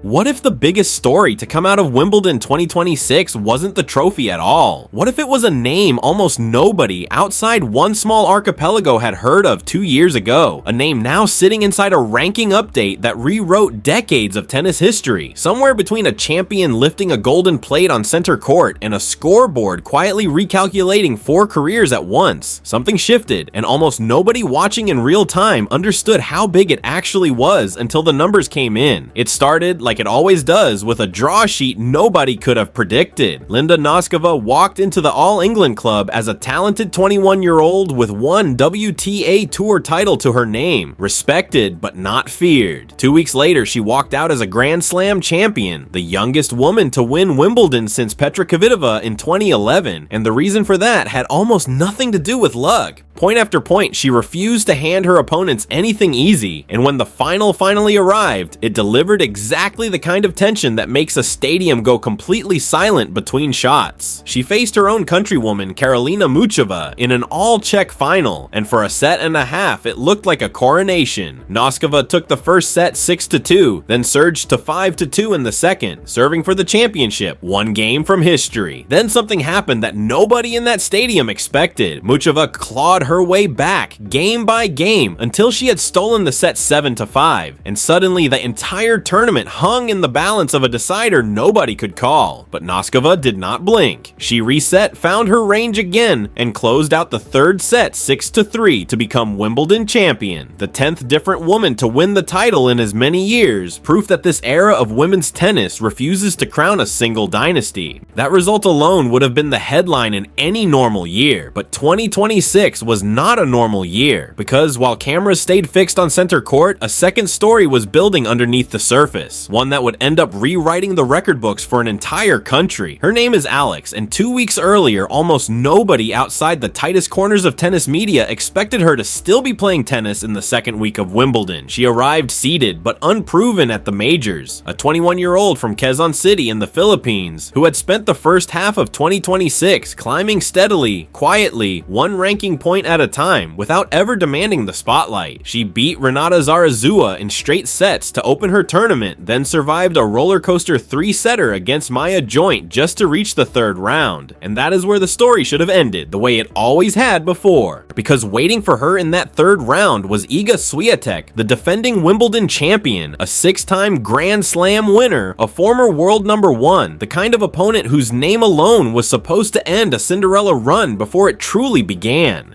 What if the biggest story to come out of Wimbledon 2026 wasn't the trophy at all? What if it was a name almost nobody outside one small archipelago had heard of 2 years ago? A name now sitting inside a ranking update that rewrote decades of tennis history, somewhere between a champion lifting a golden plate on center court and a scoreboard quietly recalculating 4 careers at once. Something shifted, and almost nobody watching in real time understood how big it actually was until the numbers came in. It started, like it always does, with a draw sheet nobody could have predicted. Linda Nosková walked into the All England club as a talented 21-year-old with one WTA Tour title to her name, respected but not feared. 2 weeks later, she walked out as a Grand Slam champion, the youngest woman to win Wimbledon since Petra Kvitova in 2011, and the reason for that had almost nothing to do with luck. Point after point, she refused to hand her opponents anything easy, and when the final finally arrived, it delivered exactly the kind of tension that makes a stadium go completely silent between shots. She faced her own countrywoman Karolina Muchova in an all-Czech final, and for a set and a half, it looked like a coronation. Nosková took the first set 6-2, then surged to 5-2 in the second, serving for the championship, one game from history. Then something happened that nobody in that stadium expected. Muchova clawed her way back, game by game, until she had stolen the set 7-5, and suddenly the entire tournament hung in the balance of a decider nobody could call. But Nosková did not blink. She reset, found her range again, and closed out the third set 6-3 to become Wimbledon champion, the 10th different woman to win the title in as many years, proof that this era of women's tennis refuses to crown a single dynasty. That result alone would have been the headline in any normal year, but 2026 was not a normal year, because while cameras stayed fixed on center court, a second story was building underneath the surface, one that would end up rewriting the record books for an entire country. Her name is Alex, and 2 weeks earlier, almost nobody outside the tightest corners of tennis media expected her to still be playing tennis in the second week of Wimbledon. She arrived seeded, but unproven at the majors, a 21-year-old from Quezon City in the Philippines, who had spent the first half of 2026 climbing steadily, quietly, one ranking point at a time, without ever demanding the spotlight. She beat Renata Zarazua in straight sets to open her tournament, then survived a roller coaster 3-setter against Maya Joint just to reach the third round. And that is where the story should have ended, the way it always had before. Because waiting for her in that third round was Iga Świątek, the defending Wimbledon champion, a 6-time Grand Slam winner, a former world number 1, the kind of opponent whose name alone was supposed to end a Cinderella run before it truly began.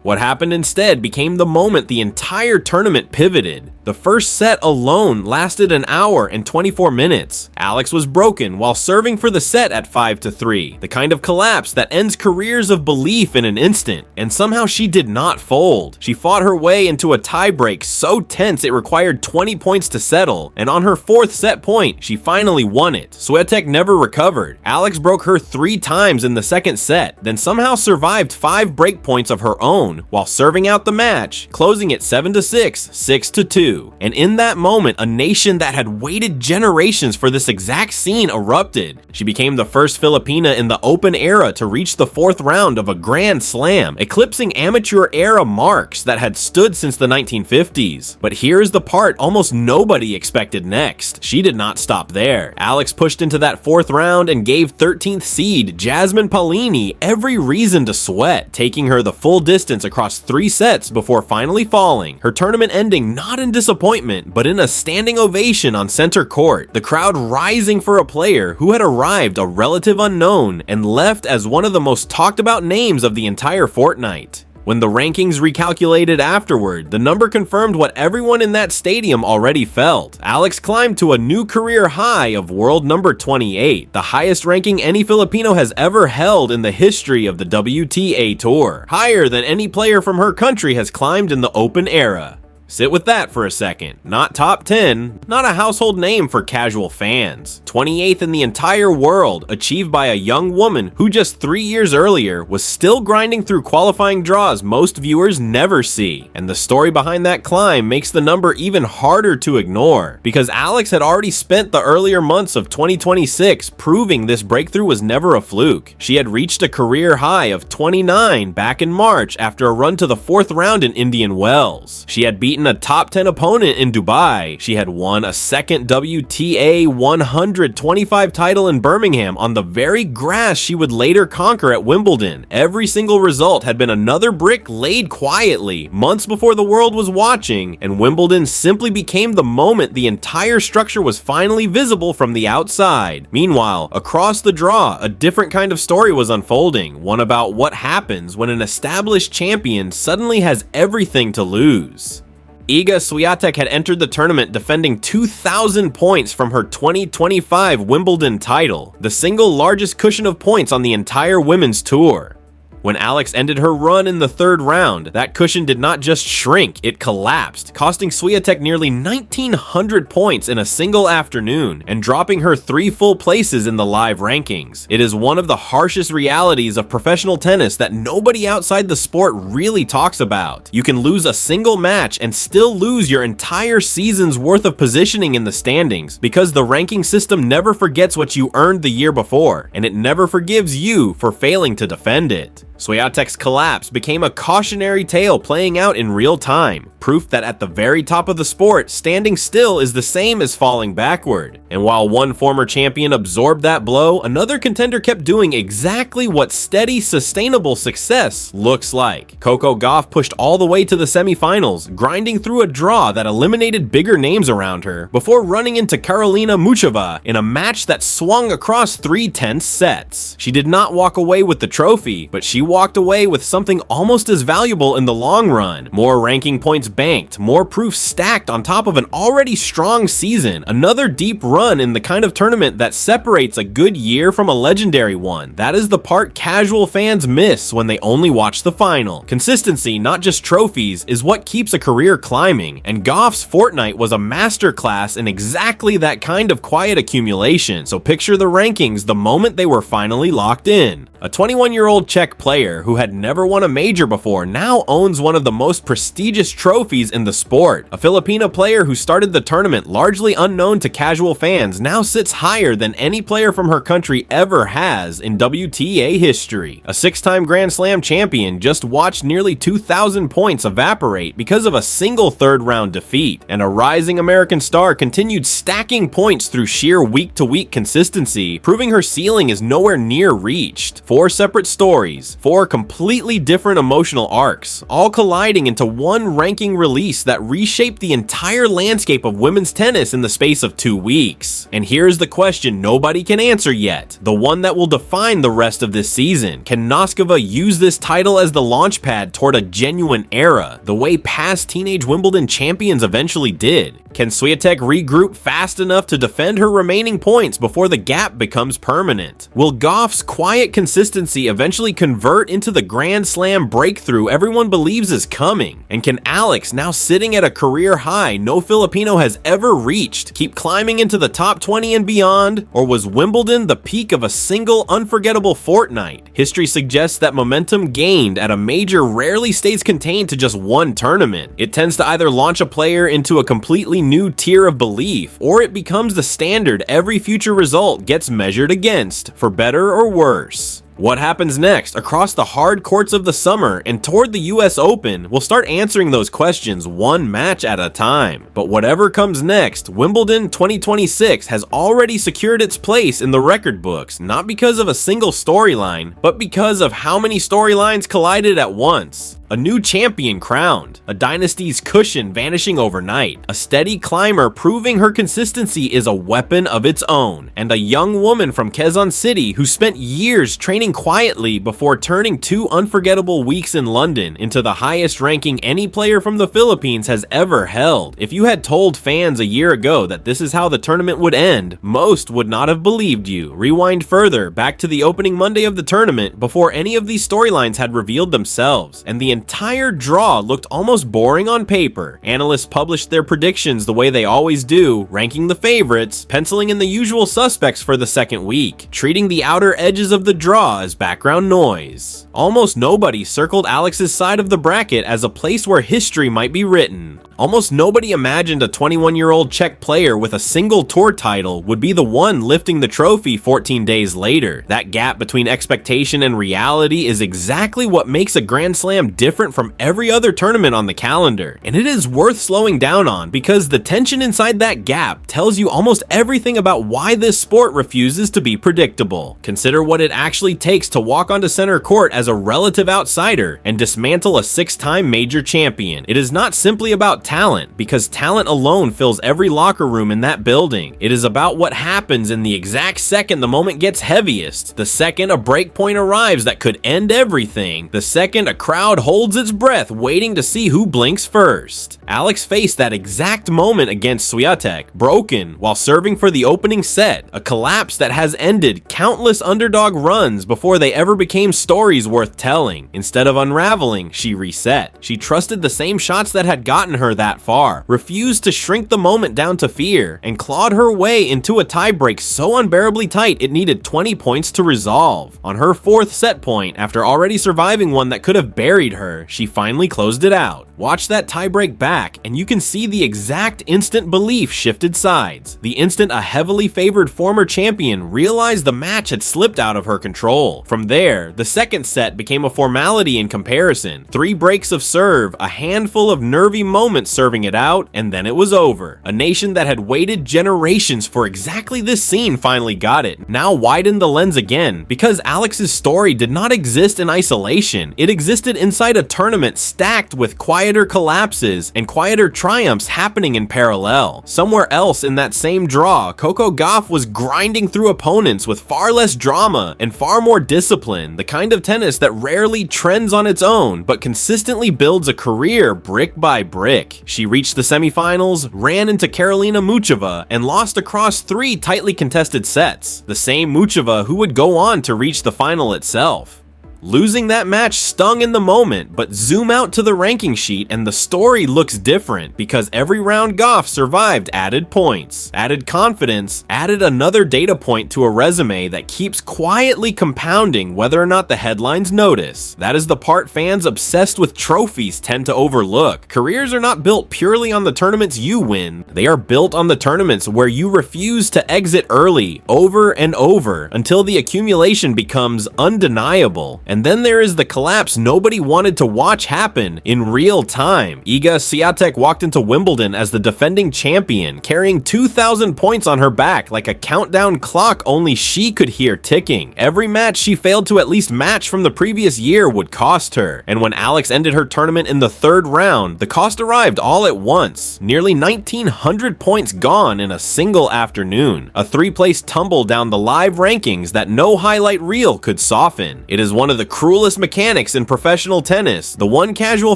What happened instead became the moment the entire tournament pivoted. The first set alone lasted an hour and 24 minutes. Alex was broken while serving for the set at 5-3, the kind of collapse that ends careers of belief in an instant, and somehow she did not fold. She fought her way into a tiebreak so tense it required 20 points to settle, and on her 4th set point, she finally won it. Świątek never recovered. Alex broke her 3 times in the second set, then somehow survived 5 break points of her own while serving out the match, closing it 7-6, 6-2. And in that moment, a nation that had waited generations for this exact scene erupted. She became the first Filipina in the Open era to reach the 4th round of a Grand Slam, eclipsing amateur era marks that had stood since the 1950s. But here's the part almost nobody expected next. She did not stop there. Alex pushed into that 4th round and gave 13th seed Jasmine Paolini every reason to sweat, taking her the full distance across 3 sets before finally falling, her tournament ending not in disappointment, but in a standing ovation on center court, the crowd rising for a player who had arrived a relative unknown and left as one of the most talked about names of the entire fortnight. When the rankings recalculated afterward, the number confirmed what everyone in that stadium already felt. Alex climbed to a new career high of world number 28, the highest ranking any Filipino has ever held in the history of the WTA Tour, higher than any player from her country has climbed in the Open era. Sit with that for a second. Not top 10, not a household name for casual fans. 28th in the entire world, achieved by a young woman who just 3 years earlier was still grinding through qualifying draws most viewers never see. And the story behind that climb makes the number even harder to ignore, because Alex had already spent the earlier months of 2026 proving this breakthrough was never a fluke. She had reached a career high of 29 back in March after a run to the 4th round in Indian Wells. She had beaten beaten a top 10 opponent in Dubai. She had won a second WTA 125 title in Birmingham on the very grass she would later conquer at Wimbledon. Every single result had been another brick laid quietly, months before the world was watching, and Wimbledon simply became the moment the entire structure was finally visible from the outside. Meanwhile, across the draw, a different kind of story was unfolding, one about what happens when an established champion suddenly has everything to lose. Iga Świątek had entered the tournament defending 2,000 points from her 2025 Wimbledon title, the single largest cushion of points on the entire women's tour. When Alex ended her run in the third round, that cushion did not just shrink, it collapsed, costing Świątek nearly 1,900 points in a single afternoon, and dropping her 3 full places in the live rankings. It is one of the harshest realities of professional tennis that nobody outside the sport really talks about. You can lose a single match and still lose your entire season's worth of positioning in the standings, because the ranking system never forgets what you earned the year before, and it never forgives you for failing to defend it. Świątek's collapse became a cautionary tale playing out in real time, proof that at the very top of the sport, standing still is the same as falling backward. And while one former champion absorbed that blow, another contender kept doing exactly what steady, sustainable success looks like. Coco Gauff pushed all the way to the semifinals, grinding through a draw that eliminated bigger names around her, before running into Karolina Muchova in a match that swung across 3 tense sets. She did not walk away with the trophy, but she walked away with something almost as valuable in the long run. More ranking points banked, more proof stacked on top of an already strong season, another deep run in the kind of tournament that separates a good year from a legendary one. That is the part casual fans miss when they only watch the final. Consistency, not just trophies, is what keeps a career climbing, and Gauff's fortnight was a masterclass in exactly that kind of quiet accumulation. So picture the rankings the moment they were finally locked in. A 21-year-old Czech player who had never won a major before now owns one of the most prestigious trophies in the sport. A Filipina player who started the tournament largely unknown to casual fans now sits higher than any player from her country ever has in WTA history. A 6-time Grand Slam champion just watched nearly 2,000 points evaporate because of a single third-round defeat, and a rising American star continued stacking points through sheer week-to-week consistency, proving her ceiling is nowhere near reached. 4 separate stories, 4 completely different emotional arcs, all colliding into one ranking release that reshaped the entire landscape of women's tennis in the space of 2 weeks. And here's the question nobody can answer yet, the one that will define the rest of this season. Can Nosková use this title as the launchpad toward a genuine era, the way past teenage Wimbledon champions eventually did? Can Świątek regroup fast enough to defend her remaining points before the gap becomes permanent? Will Gauff's quiet consistency eventually convert into the Grand Slam breakthrough everyone believes is coming? And can Alex, now sitting at a career high no Filipino has ever reached, keep climbing into the top 20 and beyond? Or was Wimbledon the peak of a single unforgettable fortnight? History suggests that momentum gained at a major rarely stays contained to just one tournament. It tends to either launch a player into a completely new tier of belief, or it becomes the standard every future result gets measured against, for better or worse. What happens next across the hard courts of the summer and toward the US Open? We'll start answering those questions one match at a time. But whatever comes next, Wimbledon 2026 has already secured its place in the record books, not because of a single storyline, but because of how many storylines collided at once. A new champion crowned, a dynasty's cushion vanishing overnight, a steady climber proving her consistency is a weapon of its own, and a young woman from Quezon City who spent years training quietly before turning 2 unforgettable weeks in London into the highest ranking any player from the Philippines has ever held. If you had told fans a year ago that this is how the tournament would end, most would not have believed you. Rewind further, back to the opening Monday of the tournament, before any of these storylines had revealed themselves, and the entire draw looked almost boring on paper. Analysts published their predictions the way they always do, ranking the favorites, penciling in the usual suspects for the second week, treating the outer edges of the draw as background noise. Almost nobody circled Alex's side of the bracket as a place where history might be written. Almost nobody imagined a 21-year-old Czech player with a single tour title would be the one lifting the trophy 14 days later. That gap between expectation and reality is exactly what makes a Grand Slam different from every other tournament on the calendar, and it is worth slowing down on because the tension inside that gap tells you almost everything about why this sport refuses to be predictable. Consider what it actually takes to walk onto center court as a relative outsider and dismantle a 6-time major champion. It is not simply about talent, because talent alone fills every locker room in that building. It is about what happens in the exact second the moment gets heaviest, the second a break point arrives that could end everything, the second a crowd holds its breath waiting to see who blinks first. Alex faced that exact moment against Świątek, broken while serving for the opening set, a collapse that has ended countless underdog runs before they ever became stories worth telling. Instead of unraveling, she reset. She trusted the same shots that had gotten her that far, refused to shrink the moment down to fear, and clawed her way into a tiebreak so unbearably tight it needed 20 points to resolve. On her 4th set point, after already surviving one that could have buried her, she finally closed it out. Watch that tiebreak back, and you can see the exact instant belief shifted sides. The instant a heavily favored former champion realized the match had slipped out of her control. From there, the second set became a formality in comparison. 3 breaks of serve, a handful of nervy moments serving it out, and then it was over. A nation that had waited generations for exactly this scene finally got it. Now widen the lens again, because Alex's story did not exist in isolation. It existed inside a tournament stacked with quieter collapses and quieter triumphs happening in parallel. Somewhere else in that same draw, Coco Gauff was grinding through opponents with far less drama and far more discipline, the kind of tennis that rarely trends on its own, but consistently builds a career brick by brick. She reached the semifinals, ran into Karolina Muchova, and lost across 3 tightly contested sets, the same Muchova who would go on to reach the final itself. Losing that match stung in the moment, but zoom out to the ranking sheet and the story looks different, because every round Gauff survived added points, added confidence, added another data point to a resume that keeps quietly compounding whether or not the headlines notice. That is the part fans obsessed with trophies tend to overlook. Careers are not built purely on the tournaments you win, they are built on the tournaments where you refuse to exit early, over and over, until the accumulation becomes undeniable. And then there is the collapse nobody wanted to watch happen in real time. Iga Świątek walked into Wimbledon as the defending champion, carrying 2,000 points on her back like a countdown clock only she could hear ticking. Every match she failed to at least match from the previous year would cost her. And when Alex ended her tournament in the 3rd round, the cost arrived all at once. Nearly 1,900 points gone in a single afternoon. A 3-place tumble down the live rankings that no highlight reel could soften. It is one of the cruelest mechanics in professional tennis, the one casual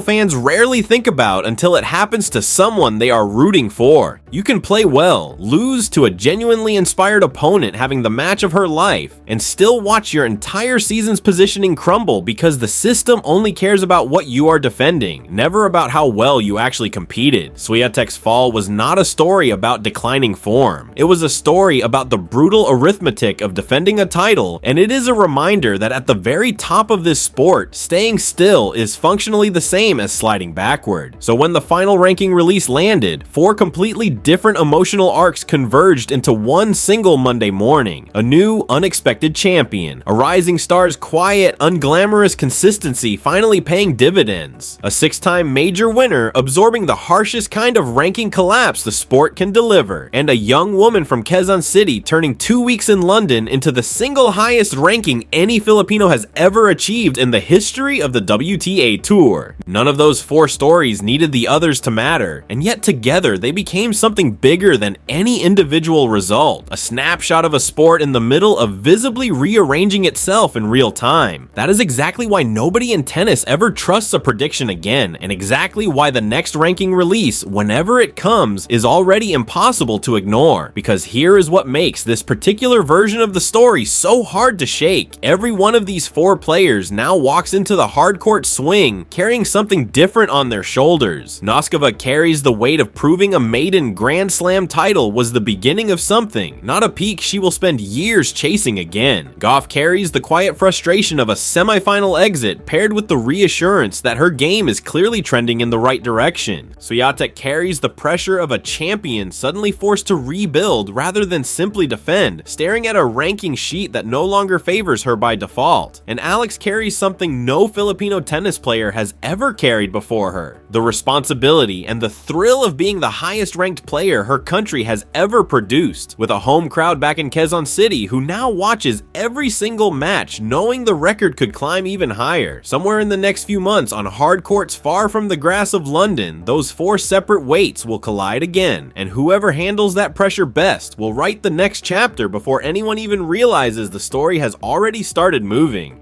fans rarely think about until it happens to someone they are rooting for. You can play well, lose to a genuinely inspired opponent having the match of her life, and still watch your entire season's positioning crumble because the system only cares about what you are defending, never about how well you actually competed. Świątek's fall was not a story about declining form. It was a story about the brutal arithmetic of defending a title, and it is a reminder that at the very top of this sport, staying still is functionally the same as sliding backward. So when the final ranking release landed, 4 completely different emotional arcs converged into one single Monday morning. A new, unexpected champion. A rising star's quiet, unglamorous consistency finally paying dividends. A 6-time major winner absorbing the harshest kind of ranking collapse the sport can deliver. And a young woman from Quezon City turning 2 weeks in London into the single highest ranking any Filipino has ever achieved in the history of the WTA Tour. None of those 4 stories needed the others to matter, and yet together they became something bigger than any individual result. A snapshot of a sport in the middle of visibly rearranging itself in real time. That is exactly why nobody in tennis ever trusts a prediction again, and exactly why the next ranking release, whenever it comes, is already impossible to ignore. Because here is what makes this particular version of the story so hard to shake. Every one of these 4 players now walks into the hardcourt swing carrying something different on their shoulders. Nosková carries the weight of proving a maiden Grand Slam title was the beginning of something, not a peak she will spend years chasing again. Gauff carries the quiet frustration of a semifinal exit paired with the reassurance that her game is clearly trending in the right direction. Świątek carries the pressure of a champion suddenly forced to rebuild rather than simply defend, staring at a ranking sheet that no longer favors her by default. And Alex carries something no Filipino tennis player has ever carried before her: the responsibility and the thrill of being the highest ranked player her country has ever produced, with a home crowd back in Quezon City who now watches every single match knowing the record could climb even higher. Somewhere in the next few months on hard courts far from the grass of London, those four separate weights will collide again, and whoever handles that pressure best will write the next chapter before anyone even realizes the story has already started moving.